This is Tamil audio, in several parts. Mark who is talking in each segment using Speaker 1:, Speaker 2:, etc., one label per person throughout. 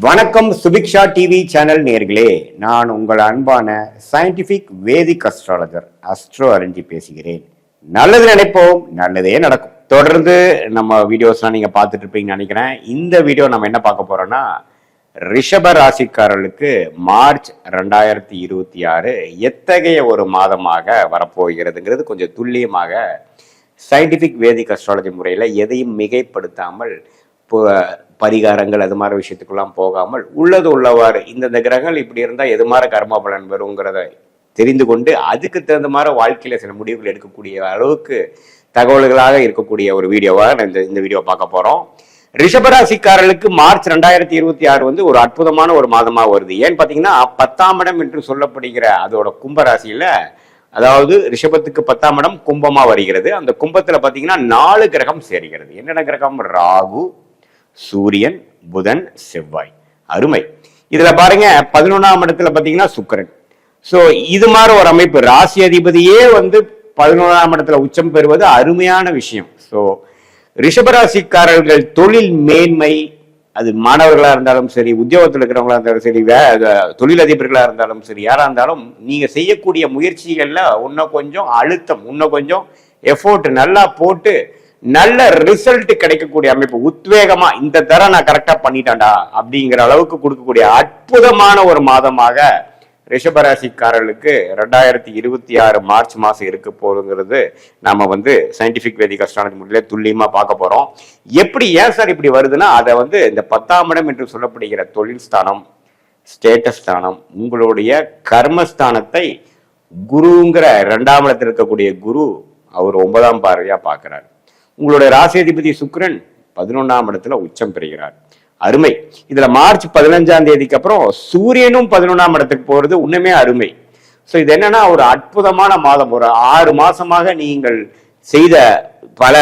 Speaker 1: வணக்கம் சுபிக்ஷா டிவி சேனல் நேர்களே, நான் உங்கள் அன்பான சயின்டிபிக் வேதிக் அஸ்ட்ராலஜர் அஸ்ட்ரோ அரஞ்சி பேசுகிறேன். நல்லது நினைப்போம், நல்லதே நடக்கும். தொடர்ந்து நம்ம வீடியோஸ்லாம் நீங்க பார்த்துட்டு இருப்பீங்கன்னு நினைக்கிறேன். இந்த வீடியோ நம்ம என்ன பார்க்க போறோம்னா, ரிஷப ராசிக்காரர்களுக்கு மார்ச் 2026 எத்தகைய ஒரு மாதமாக வரப்போகிறதுங்கிறது கொஞ்சம் துல்லியமாக சயின்டிபிக் வேதிக் அஸ்ட்ராலஜி முறையில் எதையும் மிகைப்படுத்தாமல் பரிகாரங்கள் அது மாதிரி விஷயத்துக்கெல்லாம் போகாமல் உள்ளது உள்ளவாறு இந்தந்த கிரகங்கள் இப்படி இருந்தால் எது மாதிரி கர்மா பலன் வருங்கிறத தெரிந்து கொண்டு அதுக்கு தகுந்த மாதிரி வாழ்க்கையில சில முடிவுகள் எடுக்கக்கூடிய அளவுக்கு தகவல்களாக இருக்கக்கூடிய ஒரு வீடியோவாக இந்த வீடியோ பார்க்க போறோம். ரிஷபராசிக்காரர்களுக்கு மார்ச் 2026 ஒரு அற்புதமான ஒரு மாதமா வருது. ஏன்னு பாத்தீங்கன்னா 10ஆம் இடம் என்று சொல்லப்படுகிற அதோட கும்பராசியில, அதாவது ரிஷபத்துக்கு 10ஆம் இடம் கும்பமா வருகிறது. அந்த கும்பத்துல பாத்தீங்கன்னா 4 கிரகம் சேர்கிறது. என்னென்ன கிரகம்? ராகு, சூரியன், புதன், செவ்வாய். அருமை. இதுல பாருங்க 11ஆம் இடத்துல பாத்தீங்கன்னா சுக்கிரன். சோ இது மாதிரி ஒரு அமைப்பு, ராசி அதிபதியே 11ஆம் இடத்துல உச்சம் பெறுவது அருமையான விஷயம். சோ ரிஷபராசிக்காரர்கள் தொழில் மேன்மை, அது மாணவர்களா இருந்தாலும் சரி, உத்தியோகத்தில் இருக்கிறவங்களா இருந்தாலும் சரி, தொழில் அதிபர்களா இருந்தாலும் சரி, யாரா இருந்தாலும் நீங்க செய்யக்கூடிய முயற்சிகள்ல இன்னும் கொஞ்சம் அழுத்தம், இன்னும் கொஞ்சம் எஃபோர்ட் நல்லா போட்டு நல்ல ரிசல்ட் கிடைக்கக்கூடிய அமைப்பு, உத்வேகமா இந்த தரம் நான் கரெக்டா பண்ணிட்டேன்டா அப்படிங்கிற அளவுக்கு கொடுக்கக்கூடிய அற்புதமான ஒரு மாதமாக ரிஷபராசிக்காரர்களுக்கு 2026 மார்ச் மாசம் இருக்க போகுங்கிறது நாம சயின்டிபிக் வேதிக் அஸ்ட்ராலஜி முறையில துல்லியமா பார்க்க போறோம். எப்படி, ஏன் சார் இப்படி வருதுன்னா, அதை இந்த 10ஆம் இடம் என்று சொல்லப்படுகிற தொழில் ஸ்தானம், ஸ்டேட்டஸ் ஸ்தானம், உங்களுடைய கர்மஸ்தானத்தை குருங்கிற 2ஆம் இடத்தில் இருக்கக்கூடிய குரு அவர் 9ஆம் பார்வையா பார்க்கிறார். உங்களுடைய ராசி அதிபதி சுக்கிரன் 11ஆம் இடத்துல உச்சம் பெறுகிறார். அருமை. இதுல மார்ச் 15ஆம் தேதிக்கு அப்புறம் சூரியனும் 11ஆம் இடத்துக்கு போறது இன்னுமே அருமை. சோ இது என்னன்னா, ஒரு அற்புதமான மாதம். ஒரு 6 மாசமாக நீங்கள் செய்த பல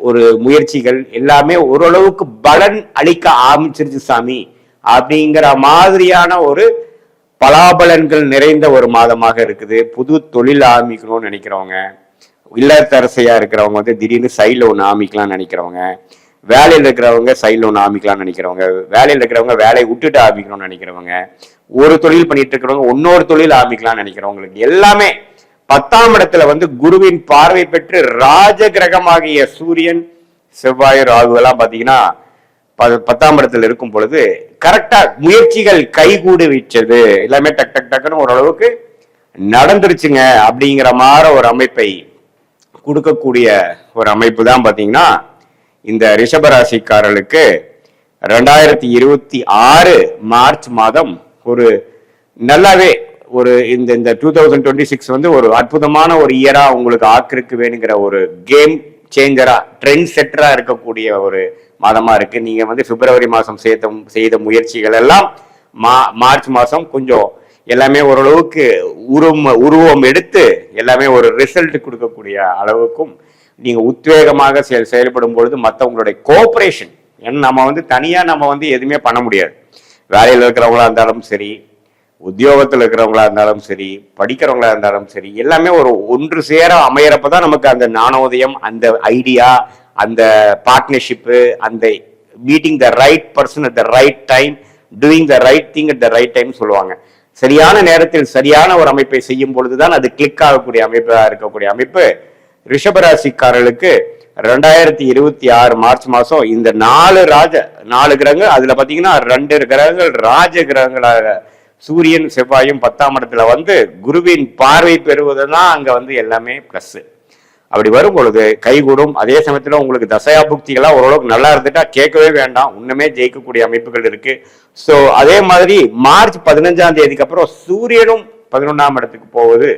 Speaker 1: ஒரு முயற்சிகள் எல்லாமே ஓரளவுக்கு பலன் அளிக்க ஆரம்பிச்சிருச்சு சாமி அப்படிங்கிற மாதிரியான ஒரு பலாபலன்கள் நிறைந்த ஒரு மாதமாக இருக்குது. புது தொழில் ஆரம்பிக்கணும்னு நினைக்கிறவங்க, இல்லத்தரசையா இருக்கிறவங்க திடீர்னு சைட்ல ஒன்று ஆரம்பிக்கலாம்னு நினைக்கிறவங்க, வேலையில் இருக்கிறவங்க சைட்ல ஒன்று ஆரம்பிக்கலாம்னு நினைக்கிறவங்க, வேலையில் இருக்கிறவங்க வேலையை விட்டுட்டு ஆரம்பிக்கணும்னு நினைக்கிறவங்க, ஒரு தொழில் பண்ணிட்டு இருக்கிறவங்க இன்னொரு தொழில் ஆரம்பிக்கலாம்னு நினைக்கிறவங்களுக்கு எல்லாமே 10ஆம் இடத்துல குருவின் பார்வை பெற்று ராஜ கிரகமாகிய சூரியன், செவ்வாய், ராகு எல்லாம் பாத்தீங்கன்னா 10ஆம் இடத்துல இருக்கும் பொழுது கரெக்டா முயற்சிகள் கைகூடி வச்சது எல்லாமே டக் டக் டக்குன்னு ஓரளவுக்கு நடந்துருச்சுங்க அப்படிங்கிற மாதிரி ஒரு அமைப்பை கொடுக்கக்கூடிய ஒரு அமைப்பு தான் பாத்தீங்கன்னா இந்த ரிஷபராசிக்காரர்களுக்கு 2026 மார்ச் மாதம் ஒரு நல்லாவே ஒரு இந்த 2026 ஒரு அற்புதமான ஒரு இயரா உங்களுக்கு ஆக்கிருக்கு வேணுங்கிற ஒரு கேம் சேஞ்சரா, ட்ரெண்ட் செட்டரா இருக்கக்கூடிய ஒரு மாதமா இருக்கு. நீங்க பிப்ரவரி மாசம் செய்த முயற்சிகள் எல்லாம் மார்ச் மாசம் கொஞ்சம் எல்லாமே ஓரளவுக்கு உருவம் எடுத்து எல்லாமே ஒரு ரிசல்ட் கொடுக்கக்கூடிய அளவுக்கும் நீங்க உத்வேகமாக செயல்படும் பொழுது மற்றவங்களுடைய கோஆபரேஷன், ஏன்னா நம்ம தனியா நம்ம எதுவுமே பண்ண முடியாது. வேலையில் இருக்கிறவங்களா இருந்தாலும் சரி, உத்தியோகத்தில் இருக்கிறவங்களா இருந்தாலும் சரி, படிக்கிறவங்களா இருந்தாலும் சரி, எல்லாமே ஒரு ஒன்று சேர அமையறப்பதான் நமக்கு அந்த ஞானோதயம், அந்த ஐடியா, அந்த பார்ட்னர்ஷிப்பு, அந்த meeting the right person at the right time, doing the right thing at the right time சொல்லுவாங்க. சரியான நேரத்தில் சரியான ஒரு அமைப்பை செய்யும் பொழுதுதான் அது கிளிக் ஆகக்கூடிய அமைப்பா இருக்கக்கூடிய அமைப்பு ரிஷபராசிக்காரர்களுக்கு 2026 மார்ச் மாசம் இந்த 4 கிரகங்கள், அதுல பாத்தீங்கன்னா 2 கிரகங்கள் ராஜ கிரகங்களாக சூரியன், செவ்வாயும் 10ஆம் இடத்துல குருவின் பார்வை பெறுவதுதான் அங்க எல்லாமே பிளஸ். அப்படி வரும் பொழுது கைகூடும். அதே சமயத்துல உங்களுக்கு தசையா புக்திகள்லாம் ஓரளவுக்கு நல்லா இருந்துட்டா கேட்கவே வேண்டாம், இன்னுமே ஜெயிக்கக்கூடிய அமைப்புகள் இருக்கு. சோ அதே மாதிரி மார்ச் 15ஆம் தேதிக்கு அப்புறம் சூரியனும் 11ஆம் இடத்துக்கு போகுது.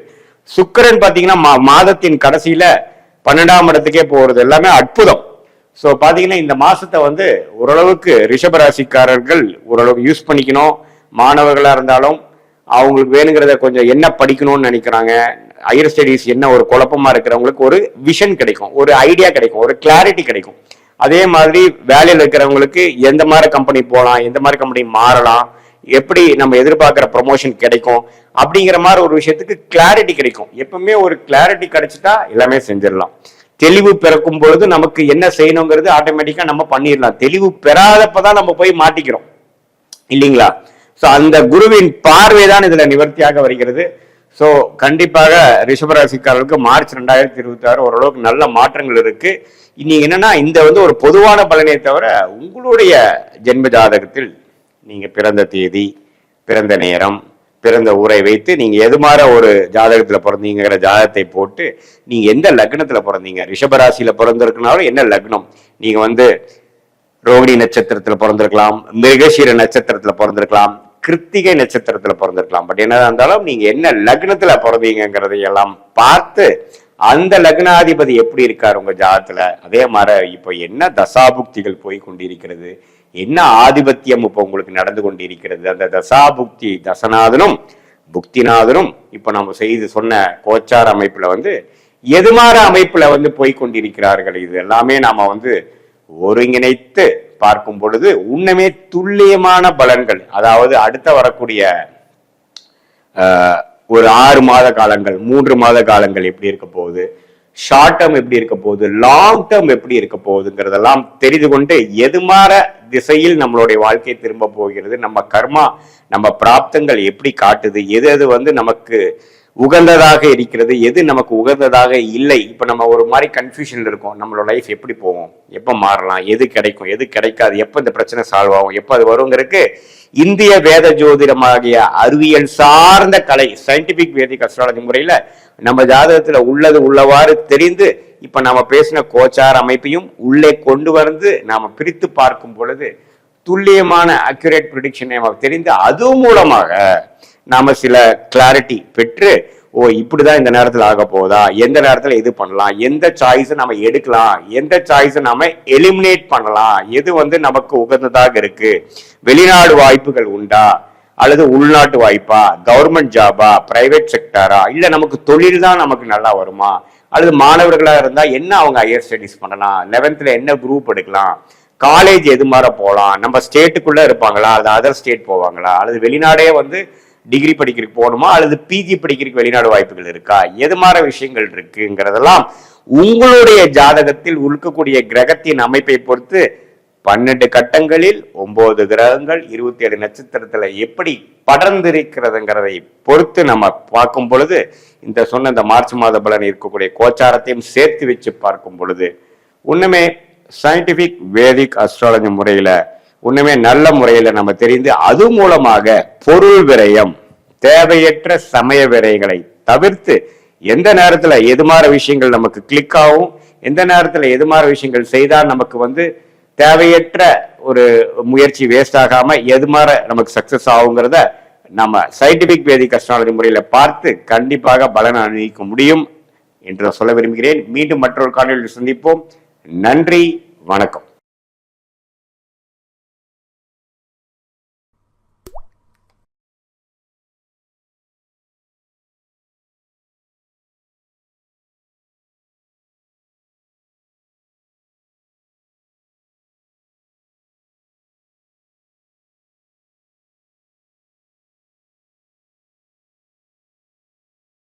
Speaker 1: சுக்கிரன் பாத்தீங்கன்னா மாதத்தின் கடைசியில 12ஆம் இடத்துக்கே போறது எல்லாமே அற்புதம். சோ பாத்தீங்கன்னா இந்த மாசத்தை ஓரளவுக்கு ரிஷபராசிக்காரர்கள் ஓரளவுக்கு யூஸ் பண்ணிக்கணும். மாணவர்களா இருந்தாலும் அவங்களுக்கு வேணுங்கிறத கொஞ்சம் என்ன படிக்கணும்னு நினைக்கிறாங்க, ஹையர் ஸ்டடீஸ் என்ன ஒரு குழப்பமா இருக்கிறவங்களுக்கு ஒரு விஷன் கிடைக்கும், ஒரு ஐடியா கிடைக்கும், ஒரு கிளாரிட்டி கிடைக்கும். அதே மாதிரி வேலையில் இருக்கிறவங்களுக்கு எந்த மாதிரி கம்பெனி போகலாம், எந்த மாதிரி கம்பெனி மாறலாம், எப்படி நம்ம எதிர்பார்க்கிற ப்ரமோஷன் கிடைக்கும் அப்படிங்கிற மாதிரி ஒரு விஷயத்துக்கு கிளாரிட்டி கிடைக்கும். எப்பவுமே ஒரு கிளாரிட்டி கிடைச்சிட்டா எல்லாமே செஞ்சிடலாம். தெளிவு பிறக்கும் பொழுது நமக்கு என்ன செய்யணுங்கிறது ஆட்டோமேட்டிக்கா நம்ம பண்ணிடலாம். தெளிவு பெறாதப்பதான் நம்ம போய் மாட்டிக்கிறோம். இல்லைங்களா? சோ அந்த குருவின் பார்வைதான் இதுல நிவர்த்தியாக வருகிறது. சோ கண்டிப்பாக ரிஷபராசிக்காரர்களுக்கு மார்ச் 2026 ஓரளவுக்கு நல்ல மாற்றங்கள் இருக்கு. நீங்க என்னன்னா இந்த ஒரு பொதுவான பலனே தவிர உங்களுடைய ஜென்ம ஜாதகத்தில் நீங்க பிறந்த தேதி, பிறந்த நேரம், பிறந்த ஊரை வைத்து நீங்க எது மாதிரி ஒரு ஜாதகத்துல பிறந்தீங்கிற ஜாதகத்தை போட்டு நீங்க எந்த லக்னத்துல பிறந்தீங்க, ரிஷபராசியில பிறந்திருக்குனாலும் என்ன லக்னம், நீங்க ரோகிணி நட்சத்திரத்துல பிறந்திருக்கலாம், மிருகசீர நட்சத்திரத்துல பிறந்திருக்கலாம், கிருத்திகை நட்சத்திரத்துல பிறந்திருக்கலாம். பட் என்னதான் இருந்தாலும் நீங்க என்ன லக்னத்துல பிறந்தீங்கிறதை எல்லாம் பார்த்து அந்த லக்னாதிபதி எப்படி இருக்காரு உங்க ஜாதத்துல, அதே மாதிரி இப்போ என்ன தசாபுக்திகள் போய் கொண்டிருக்கிறது, என்ன ஆதிபத்தியம் இப்ப உங்களுக்கு நடந்து கொண்டிருக்கிறது, அந்த தசாபுக்தி தசநாதனும் புக்திநாதனும் இப்ப நம்ம செய்து சொன்ன கோச்சார அமைப்புல எதுமாற அமைப்புல போய் கொண்டிருக்கிறார்கள். இது எல்லாமே நாம ஒருங்கிணைத்து பார்க்கும் பொழுது உண்மையே துல்லியமான பலன்கள், அதாவது அடுத்த வரக்கூடிய ஒரு 6 மாத காலங்கள், 3 மாத காலங்கள் எப்படி இருக்க போகுது, ஷார்ட் டேர்ம் எப்படி இருக்க போகுது, லாங் டேர்ம் எப்படி இருக்க போகுதுங்கிறதெல்லாம் தெரிந்து கொண்டு எதுமாற திசையில் நம்மளுடைய வாழ்க்கை திரும்ப போகிறது, நம்ம கர்மா நம்ம பிராப்தங்கள் எப்படி காட்டுது, எது எது நமக்கு உகந்ததாக இருக்கிறது, எது நமக்கு உகந்ததாக இல்லை. இப்ப நம்ம ஒரு மாதிரி கன்ஃபியூஷன்ல இருக்கோம், நம்மளோட லைஃப் எப்படி போவோம், எப்ப மாறலாம், எது கிடைக்கும், எது கிடைக்காது, எப்ப இந்த பிரச்சனை சால்வ் ஆகும், எப்ப அது வருங்கிறதுக்கு இந்திய வேத ஜோதிடமாகிய அறிவியல் சார்ந்த கலை சயின்டிபிக் வேதிக் அஸ்ட்ராலஜி முறையில நம்ம ஜாதகத்துல உள்ளது உள்ளவாறு தெரிந்து இப்ப நாம பேசின கோச்சார அமைப்பையும் உள்ளே கொண்டு நாம பிரித்து பார்க்கும் பொழுது துல்லியமான அக்யூரேட் ப்ரிடிக்ஷனை தெரிந்து அது மூலமாக நாம சில கிளாரிட்டி பெற்று இப்படிதான் இந்த நேரத்தில் ஆக போதா, எந்த நேரத்துல எது பண்ணலாம், எந்த சாய்ஸை நம்ம எடுக்கலாம், எந்த சாய்ஸை நாம எலிமினேட் பண்ணலாம், எது நமக்கு உகந்ததாக இருக்கு, வெளிநாடு வாய்ப்புகள் உண்டா அல்லது உள்நாட்டு வாய்ப்பா, கவர்மெண்ட் ஜாபா, பிரைவேட் செக்டாரா, இல்ல நமக்கு தொழில் தான் நமக்கு நல்லா வருமா, அல்லது மாணவர்களா இருந்தா என்ன அவங்க ஹையர் ஸ்டடிஸ் பண்ணலாம், 11th என்ன குரூப் எடுக்கலாம், காலேஜ் எது மாதிரி போகலாம், நம்ம ஸ்டேட்டுக்குள்ள இருப்பாங்களா அல்லது அதர் ஸ்டேட் போவாங்களா, அல்லது வெளிநாடே டிகிரி படிக்கிறதுக்கு போகணுமா அல்லது பிஜி படிக்கிறதுக்கு வெளிநாடு வாய்ப்புகள் இருக்கா, எது மாதிரி விஷயங்கள் இருக்குங்கிறதெல்லாம் உங்களுடைய ஜாதகத்தில் இருக்கக்கூடிய கிரகத்தின் அமைப்பை பொறுத்து 12 கட்டங்களில் 9 கிரகங்கள் 27 நட்சத்திரத்துல எப்படி படர்ந்திருக்கிறதுங்கிறதை பொறுத்து நம்ம பார்க்கும் பொழுது இந்த சொன்ன இந்த மார்ச் மாத பலன் இருக்கக்கூடிய கோச்சாரத்தையும் சேர்த்து வச்சு பார்க்கும் பொழுது உண்மையே சயின்டிபிக் வேதிக் அஸ்ட்ராலஜி முறையில உண்மையே நல்ல முறையில நம்ம தெரிந்து அது மூலமாக பொருள் விரயம், தேவையற்ற சமய விரயங்களை தவிர்த்து எந்த நேரத்துல எதுமாற விஷயங்கள் நமக்கு கிளிக் ஆகும், எந்த நேரத்துல எதுமாற விஷயங்கள் செய்தால் நமக்கு தேவையற்ற ஒரு முயற்சி வேஸ்ட் ஆகாம எதுமாற நமக்கு சக்சஸ் ஆகுங்கிறத நம்ம சயின்டிபிக் வேதிக் அஸ்ட்ராலஜி முறையில பார்த்து கண்டிப்பாக பலன் அனுபவிக்க முடியும் என்று சொல்ல விரும்புகிறேன். மீண்டும் மற்றொரு காணொலியில் சந்திப்போம். நன்றி, வணக்கம்.